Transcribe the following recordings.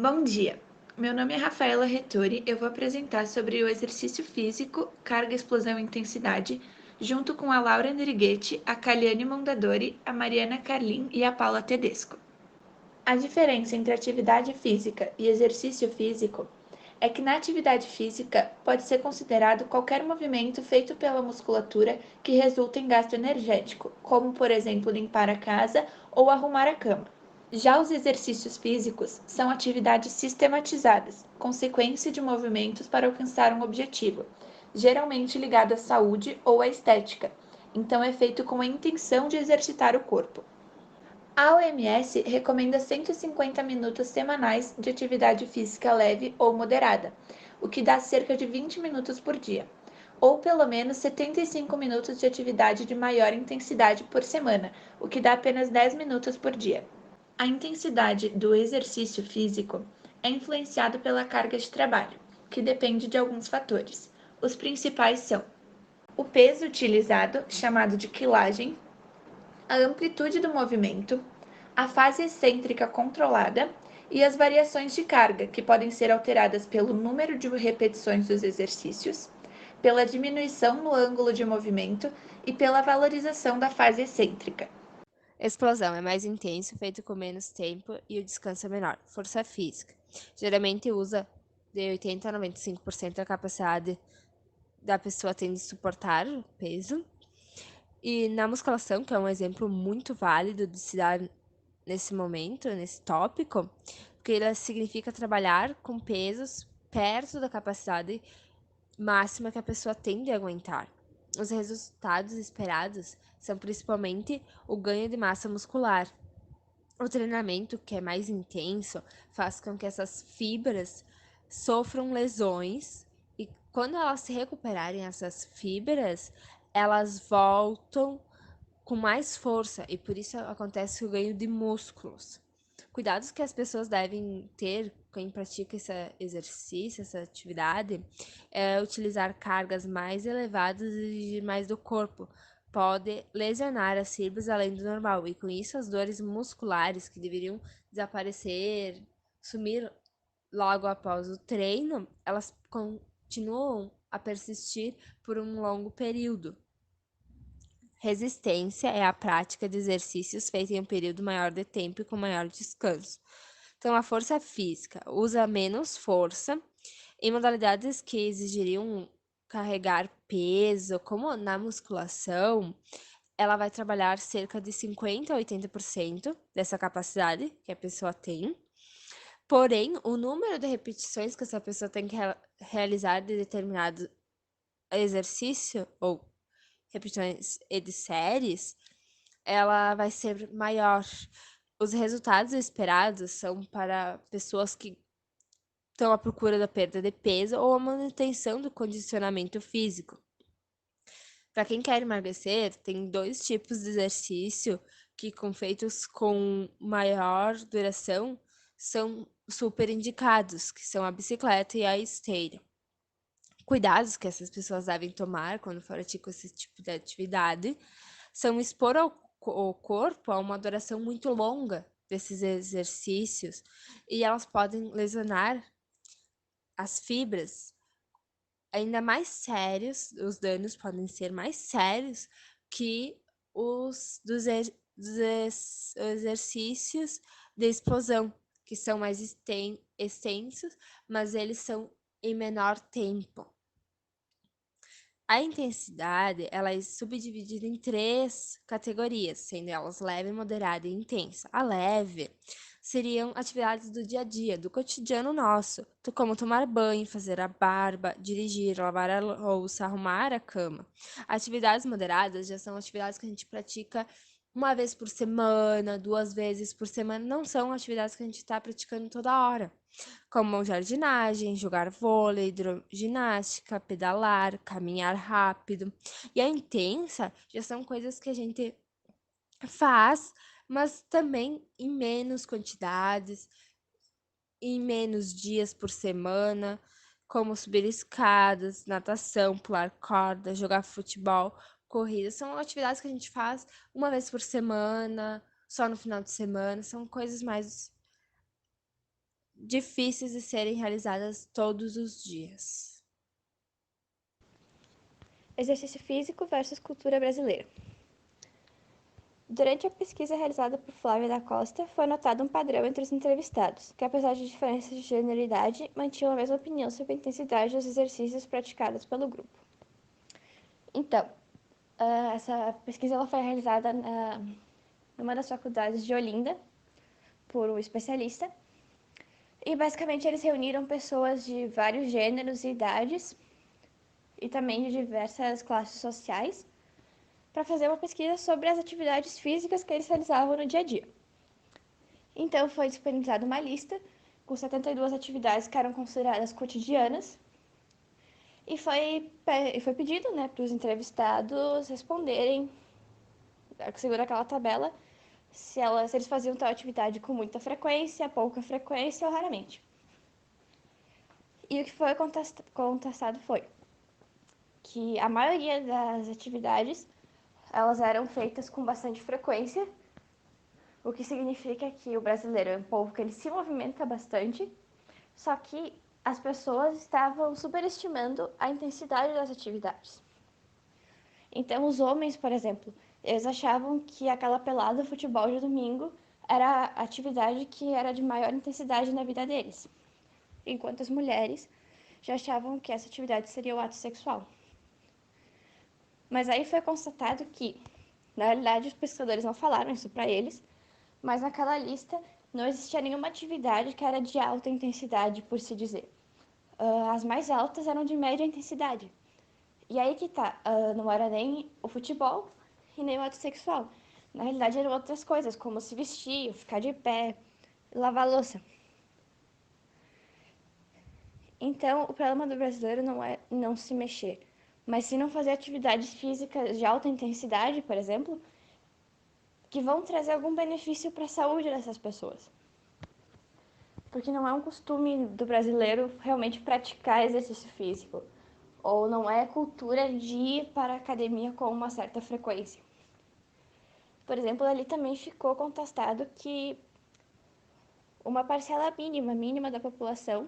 Bom dia, meu nome é Rafaela Retori. Eu vou apresentar sobre o exercício físico, carga, explosão e intensidade, junto com a Laura Nerighetti, a Caliane Mondadori, a Mariana Carlin e a Paula Tedesco. A diferença entre atividade física e exercício físico é que na atividade física pode ser considerado qualquer movimento feito pela musculatura que resulta em gasto energético, como por exemplo limpar a casa ou arrumar a cama. Já os exercícios físicos são atividades sistematizadas, consequência de movimentos para alcançar um objetivo, geralmente ligado à saúde ou à estética, então é feito com a intenção de exercitar o corpo. A OMS recomenda 150 minutos semanais de atividade física leve ou moderada, o que dá cerca de 20 minutos por dia, ou pelo menos 75 minutos de atividade de maior intensidade por semana, o que dá apenas 10 minutos por dia. A intensidade do exercício físico é influenciada pela carga de trabalho, que depende de alguns fatores. Os principais são o peso utilizado, chamado de quilagem, a amplitude do movimento, a fase excêntrica controlada e as variações de carga, que podem ser alteradas pelo número de repetições dos exercícios, pela diminuição no ângulo de movimento e pela valorização da fase excêntrica. Explosão é mais intenso, feito com menos tempo e o descanso é menor. Força física. Geralmente usa de 80 a 95% da capacidade da pessoa tem de suportar o peso. E na musculação, que é um exemplo muito válido de se dar nesse momento, nesse tópico, porque ela significa trabalhar com pesos perto da capacidade máxima que a pessoa tem de aguentar. Os resultados esperados são principalmente o ganho de massa muscular. O treinamento, que é mais intenso, faz com que essas fibras sofram lesões e quando elas se recuperarem, essas fibras, elas voltam com mais força e por isso acontece o ganho de músculos. Cuidados que as pessoas devem ter quem pratica esse exercício, essa atividade, é utilizar cargas mais elevadas e mais do corpo. Pode lesionar as fibras além do normal, e com isso as dores musculares que deveriam desaparecer, sumir logo após o treino, elas continuam a persistir por um longo período. Resistência é a prática de exercícios feitos em um período maior de tempo e com maior descanso. Então, a força física usa menos força em modalidades que exigiriam carregar peso, como na musculação, ela vai trabalhar cerca de 50 a 80% dessa capacidade que a pessoa tem. Porém, o número de repetições que essa pessoa tem que realizar de determinado exercício ou repetições e de séries, ela vai ser maior. Os resultados esperados são para pessoas que estão à procura da perda de peso ou a manutenção do condicionamento físico. Para quem quer emagrecer, tem dois tipos de exercício que, com feitos com maior duração, são super indicados, que são a bicicleta e a esteira. Cuidados que essas pessoas devem tomar quando praticam esse tipo de atividade são expor o corpo a uma duração muito longa desses exercícios e elas podem lesionar as fibras. Ainda mais sérios, os danos podem ser mais sérios que os dos exercícios de explosão, que são mais extensos, mas eles são em menor tempo. A intensidade, ela é subdividida em três categorias, sendo elas leve, moderada e intensa. A leve seriam atividades do dia a dia, do cotidiano nosso, como tomar banho, fazer a barba, dirigir, lavar a louça, arrumar a cama. Atividades moderadas já são atividades que a gente pratica uma vez por semana, duas vezes por semana, não são atividades que a gente está praticando toda hora como jardinagem, jogar vôlei, hidroginástica, pedalar, caminhar rápido. E a intensa já são coisas que a gente faz, mas também em menos quantidades, em menos dias por semana, como subir escadas, natação, pular corda, jogar futebol, corrida. São atividades que a gente faz uma vez por semana, só no final de semana, são coisas mais difíceis de serem realizadas todos os dias. Exercício físico versus cultura brasileira. Durante a pesquisa realizada por Flávia da Costa, foi notado um padrão entre os entrevistados, que apesar de diferenças de gênero e idade, mantinham a mesma opinião sobre a intensidade dos exercícios praticados pelo grupo. Então, essa pesquisa ela foi realizada numa das faculdades de Olinda, por um especialista, e basicamente eles reuniram pessoas de vários gêneros e idades, e também de diversas classes sociais, para fazer uma pesquisa sobre as atividades físicas que eles realizavam no dia a dia. Então, foi disponibilizada uma lista com 72 atividades que eram consideradas cotidianas e foi pedido, né, para os entrevistados responderem, segundo aquela tabela, se eles faziam tal atividade com muita frequência, pouca frequência ou raramente. E o que foi contestado foi que a maioria das atividades elas eram feitas com bastante frequência, o que significa que o brasileiro é um povo que ele se movimenta bastante, só que as pessoas estavam superestimando a intensidade das atividades. Então, os homens, por exemplo, eles achavam que aquela pelada futebol de domingo era a atividade que era de maior intensidade na vida deles, enquanto as mulheres já achavam que essa atividade seria o ato sexual. Mas aí foi constatado que, na realidade, os pesquisadores não falaram isso para eles, mas naquela lista não existia nenhuma atividade que era de alta intensidade, por se dizer. As mais altas eram de média intensidade. E aí que tá, não era nem o futebol e nem o ato sexual. Na realidade, eram outras coisas, como se vestir, ficar de pé, lavar a louça. Então, o problema do brasileiro não é não se mexer, mas sim não fazer atividades físicas de alta intensidade, por exemplo, que vão trazer algum benefício para a saúde dessas pessoas. Porque não é um costume do brasileiro realmente praticar exercício físico, ou não é cultura de ir para a academia com uma certa frequência. Por exemplo, ali também ficou contestado que uma parcela mínima da população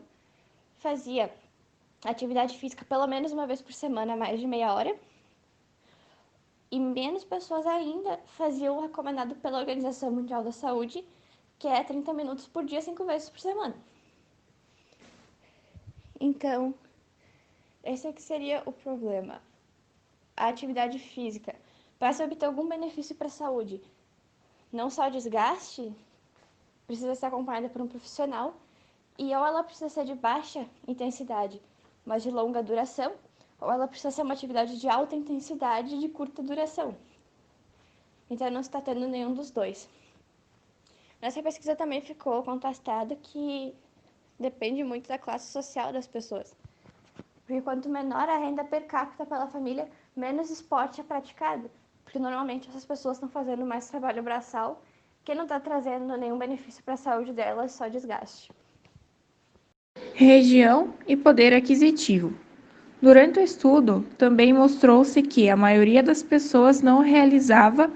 fazia atividade física pelo menos uma vez por semana, mais de meia hora, e menos pessoas ainda faziam o recomendado pela Organização Mundial da Saúde, que é 30 minutos por dia, 5 vezes por semana. Então, esse aqui seria o problema. A atividade física, para se obter algum benefício para a saúde, não só desgaste, precisa ser acompanhada por um profissional, e ou ela precisa ser de baixa intensidade, mas de longa duração, ou ela precisa ser uma atividade de alta intensidade e de curta duração. Então, não está tendo nenhum dos dois. Nessa pesquisa também ficou contestado que depende muito da classe social das pessoas. Porque quanto menor a renda per capita pela família, menos esporte é praticado. Porque normalmente essas pessoas estão fazendo mais trabalho braçal, que não está trazendo nenhum benefício para a saúde delas, só desgaste. Região e poder aquisitivo. Durante o estudo, também mostrou-se que a maioria das pessoas não realizava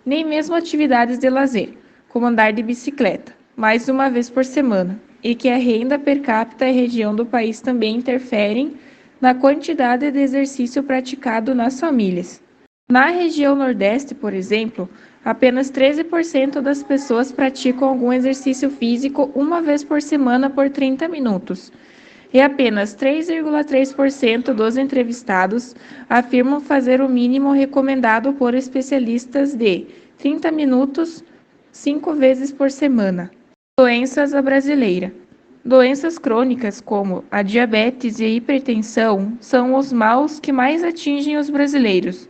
nem mesmo atividades de lazer, como andar de bicicleta, mais de uma vez por semana, e que a renda per capita e região do país também interferem na quantidade de exercício praticado nas famílias. Na região Nordeste, por exemplo, apenas 13% das pessoas praticam algum exercício físico uma vez por semana por 30 minutos. E apenas 3,3% dos entrevistados afirmam fazer o mínimo recomendado por especialistas de 30 minutos 5 vezes por semana. Doenças à brasileira. Doenças crônicas como a diabetes e a hipertensão são os males que mais atingem os brasileiros.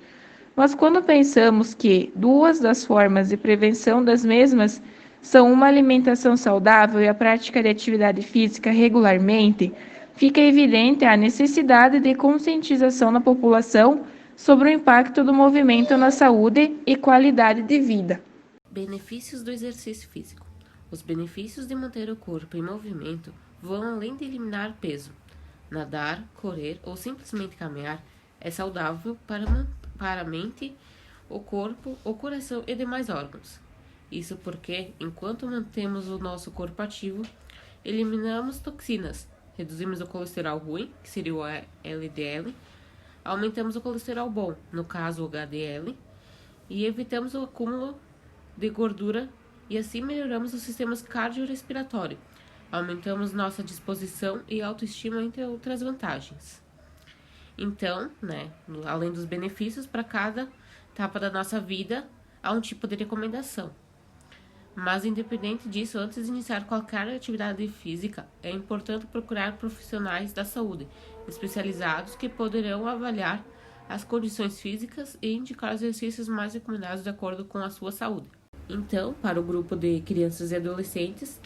Mas quando pensamos que duas das formas de prevenção das mesmas são uma alimentação saudável e a prática de atividade física regularmente, fica evidente a necessidade de conscientização na população sobre o impacto do movimento na saúde e qualidade de vida. Benefícios do exercício físico. Os benefícios de manter o corpo em movimento vão além de eliminar peso. Nadar, correr ou simplesmente caminhar é saudável para a mente, o corpo, o coração e demais órgãos. Isso porque, enquanto mantemos o nosso corpo ativo, Eliminamos toxinas, reduzimos o colesterol ruim, que seria o LDL, aumentamos o colesterol bom, no caso o HDL, e evitamos o acúmulo de gordura e assim melhoramos os sistemas cardiorrespiratório. Aumentamos nossa disposição e autoestima, entre outras vantagens. Então, além dos benefícios, para cada etapa da nossa vida, há um tipo de recomendação. Mas, independente disso, antes de iniciar qualquer atividade física, é importante procurar profissionais da saúde especializados que poderão avaliar as condições físicas e indicar os exercícios mais recomendados de acordo com a sua saúde. Então, para o grupo de crianças e adolescentes,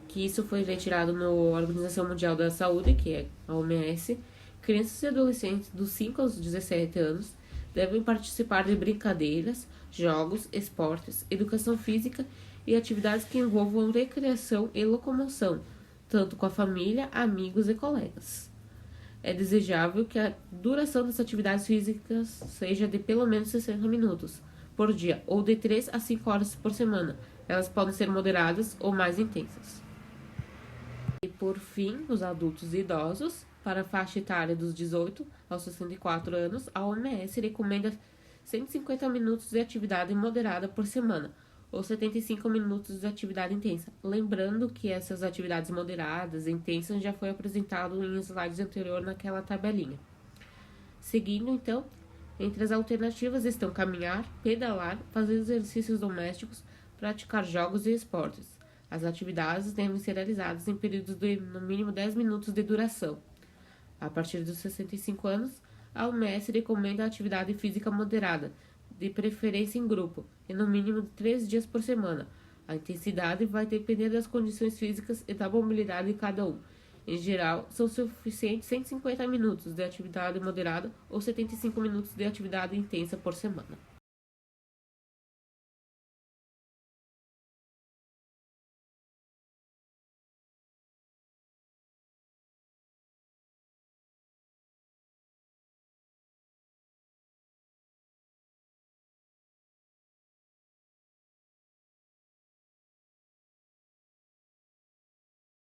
que isso foi retirado na Organização Mundial da Saúde, que é a OMS, crianças e adolescentes dos 5 aos 17 anos devem participar de brincadeiras, jogos, esportes, educação física e atividades que envolvam recreação e locomoção, tanto com a família, amigos e colegas. É desejável que a duração das atividades físicas seja de pelo menos 60 minutos por dia ou de 3 a 5 horas por semana. Elas podem ser moderadas ou mais intensas. E por fim, os adultos e idosos, para a faixa etária dos 18 aos 64 anos, a OMS recomenda 150 minutos de atividade moderada por semana, ou 75 minutos de atividade intensa. Lembrando que essas atividades moderadas e intensas já foi apresentado em slides anteriores naquela tabelinha. Seguindo, então, entre as alternativas estão caminhar, pedalar, fazer exercícios domésticos, praticar jogos e esportes. As atividades devem ser realizadas em períodos de, no mínimo, 10 minutos de duração. A partir dos 65 anos, a OMS recomenda a atividade física moderada, de preferência em grupo, e no mínimo 3 dias por semana. A intensidade vai depender das condições físicas e da mobilidade de cada um. Em geral, são suficientes 150 minutos de atividade moderada ou 75 minutos de atividade intensa por semana.